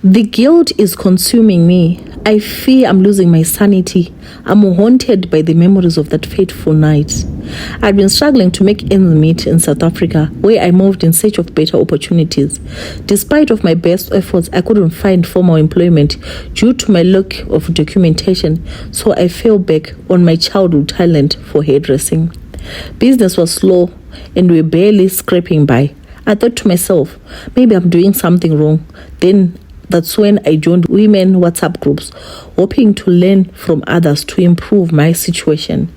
The guilt is consuming me. I fear I'm losing my sanity. I'm haunted by the memories of that fateful night. I'd been struggling to make ends meet in South Africa, where I moved in search of better opportunities. Despite of my best efforts, I couldn't find formal employment due to my lack of documentation, so I fell back on my childhood talent for hairdressing. Business was slow, and we were barely scraping by. I thought to myself, maybe I'm doing something wrong. Then that's when I joined women WhatsApp groups, hoping to learn from others to improve my situation.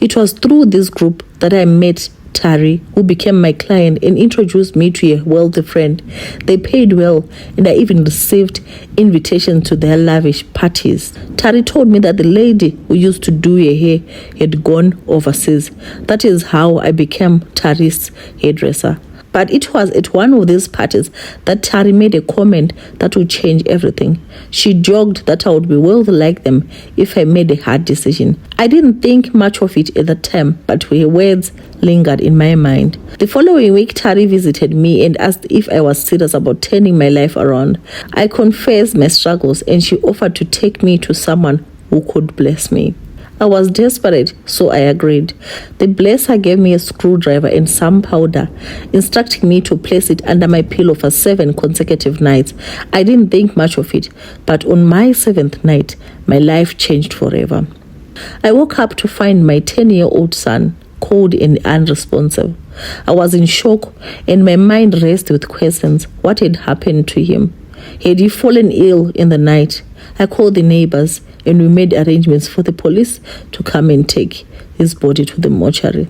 It was through this group that I met Tari, who became my client and introduced me to a wealthy friend. They paid well, and I even received invitations to their lavish parties. Tari told me that the lady who used to do her hair had gone overseas. That is how I became Tari's hairdresser. But it was at one of these parties that Tari made a comment that would change everything. She joked that I would be wealthy like them if I made a hard decision. I didn't think much of it at the time, but her words lingered in my mind. The following week, Tari visited me and asked if I was serious about turning my life around. I confessed my struggles, and she offered to take me to someone who could bless me. I was desperate, so I agreed. The blesser gave me a screwdriver and some powder, instructing me to place it under my pillow for 7 consecutive nights. I didn't think much of it, but on my 7th night, my life changed forever. I woke up to find my 10-year-old son cold and unresponsive. I was in shock, and my mind raced with questions. What had happened to him? Had he fallen ill in the night? I called the neighbors, and we made arrangements for the police to come and take his body to the mortuary.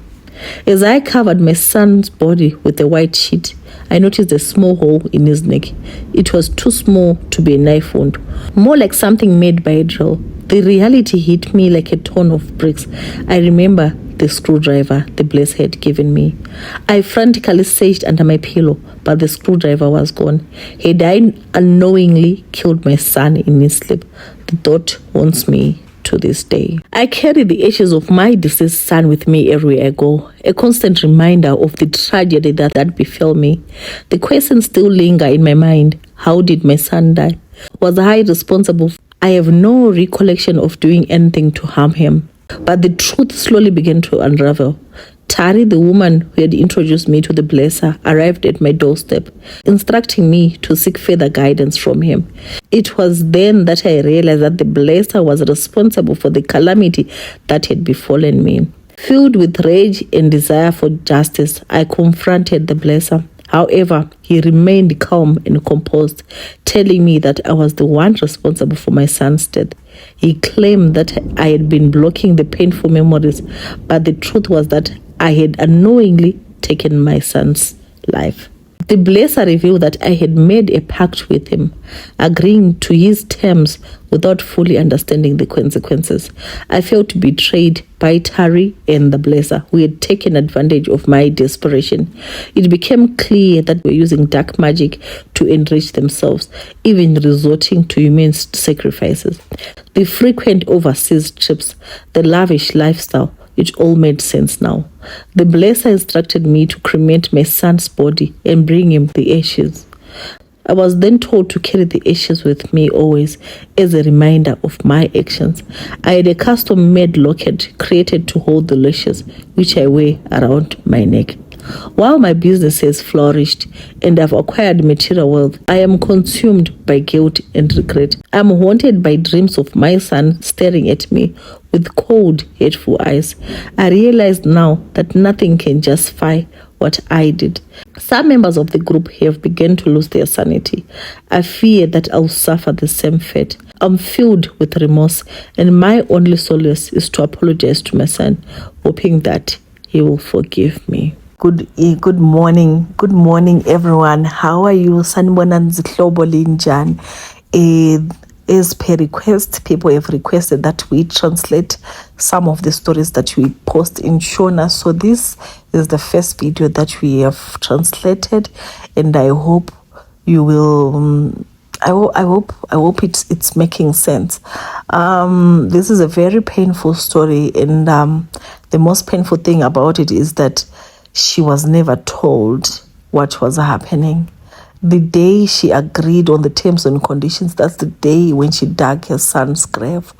As I covered my son's body with a white sheet, I noticed a small hole in his neck. It was too small to be a knife wound, more like something made by a drill. The reality hit me like a ton of bricks. I remember the screwdriver the blesser had given me. I frantically searched under my pillow, but the screwdriver was gone. Had I unknowingly killed my son in his sleep? The thought haunts me to this day. I carry the ashes of my deceased son with me everywhere I go, a constant reminder of the tragedy that befell me. The questions still linger in my mind. How did my son die? Was I responsible? I have no recollection of doing anything to harm him. But the truth slowly began to unravel. Tari, the woman who had introduced me to the blesser, arrived at my doorstep, instructing me to seek further guidance from him. It was then that I realized that the blesser was responsible for the calamity that had befallen me. Filled with rage and desire for justice, I confronted the blesser. However, he remained calm and composed, telling me that I was the one responsible for my son's death. He claimed that I had been blocking the painful memories, but the truth was that I had unknowingly taken my son's life. The blesser revealed that I had made a pact with him, agreeing to his terms without fully understanding the consequences. I felt betrayed by Tari and the blesser, who had taken advantage of my desperation. It became clear that they were using dark magic to enrich themselves, even resorting to immense sacrifices. The frequent overseas trips, the lavish lifestyle, it all made sense now. The blesser instructed me to cremate my son's body and bring him the ashes. I was then told to carry the ashes with me always as a reminder of my actions. I had a custom-made locket created to hold the ashes, which I wear around my neck. While my business has flourished and I've acquired material wealth, I am consumed by guilt and regret. I'm haunted by dreams of my son staring at me with cold, hateful eyes. I realize now that nothing can justify what I did. Some members of the group have begun to lose their sanity. I fear that I'll suffer the same fate. I'm filled with remorse, and my only solace is to apologize to my son, hoping that he will forgive me. Good morning everyone. How are you? Sanibonani zihlobo linjani? As per request, people have requested that we translate some of the stories that we post in Shona. So this is the first video that we have translated, and I hope you will. I hope it's making sense. This is a very painful story, and the most painful thing about it is that she was never told what was happening. The day she agreed on the terms and conditions, that's the day when she dug her son's grave.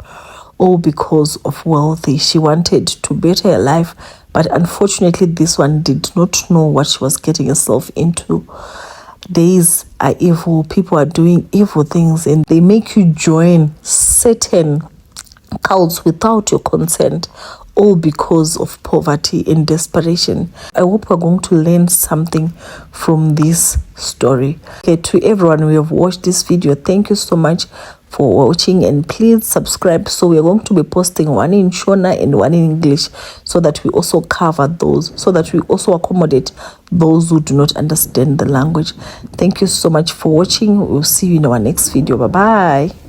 All because of wealthy. She wanted to better her life, but unfortunately this one did not know what she was getting herself into. Days are evil. People are doing evil things, and they make you join certain cults without your consent, all because of poverty and desperation. I hope we're going to learn something from this story. Okay, to everyone who have watched this video, thank you so much for watching, and please subscribe. So we're going to be posting one in Shona and one in English, so that we also cover those, so that we also accommodate those who do not understand the language. Thank you so much for watching. We'll see you in our next video. Bye bye.